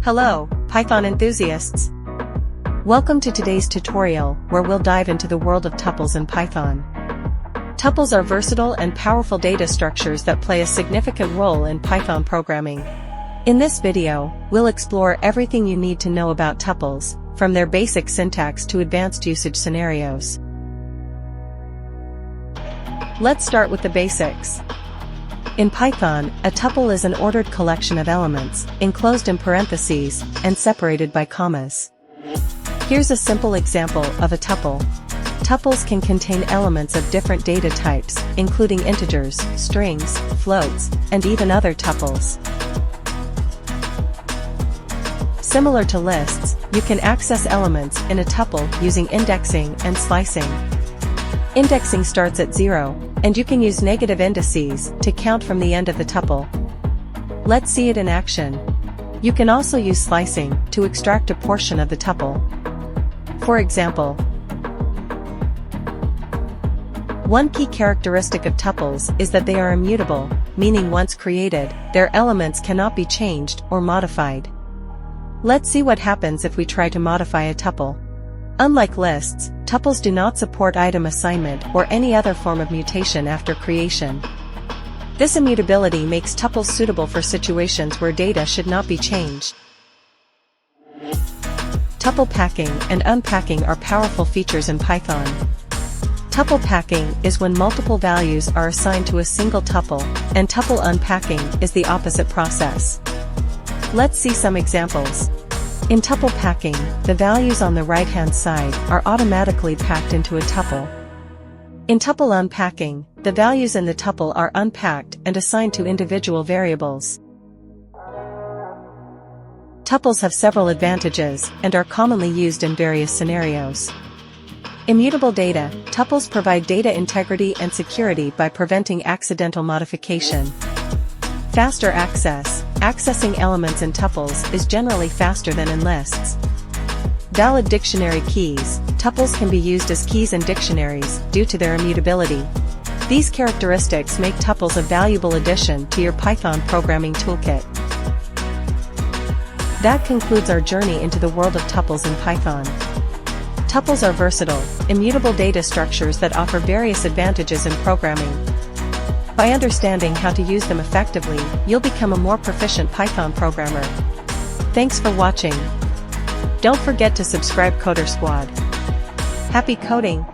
Hello, Python enthusiasts! Welcome to today's tutorial, where we'll dive into the world of tuples in Python. Tuples are versatile and powerful data structures that play a significant role in Python programming. In this video, we'll explore everything you need to know about tuples, from their basic syntax to advanced usage scenarios. Let's start with the basics. In Python, a tuple is an ordered collection of elements, enclosed in parentheses, and separated by commas. Here's a simple example of a tuple. Tuples can contain elements of different data types, including integers, strings, floats, and even other tuples. Similar to lists, you can access elements in a tuple using indexing and slicing. Indexing starts at 0, and you can use negative indices to count from the end of the tuple. Let's see it in action. You can also use slicing to extract a portion of the tuple. For example, one key characteristic of tuples is that they are immutable, meaning once created, their elements cannot be changed or modified. Let's see what happens if we try to modify a tuple. Unlike lists, tuples do not support item assignment or any other form of mutation after creation. This immutability makes tuples suitable for situations where data should not be changed. Tuple packing and unpacking are powerful features in Python. Tuple packing is when multiple values are assigned to a single tuple, and tuple unpacking is the opposite process. Let's see some examples. In tuple packing, the values on the right-hand side are automatically packed into a tuple. In tuple unpacking, the values in the tuple are unpacked and assigned to individual variables. Tuples have several advantages and are commonly used in various scenarios. Immutable data, tuples provide data integrity and security by preventing accidental modification. Faster access. Accessing elements in tuples is generally faster than in lists. Valid dictionary keys. Tuples can be used as keys in dictionaries due to their immutability. These characteristics make tuples a valuable addition to your Python programming toolkit. That concludes our journey into the world of tuples in Python. Tuples are versatile, immutable data structures that offer various advantages in programming. By understanding how to use them effectively, you'll become a more proficient Python programmer. Thanks for watching. Don't forget to subscribe CoderSquad. Happy coding!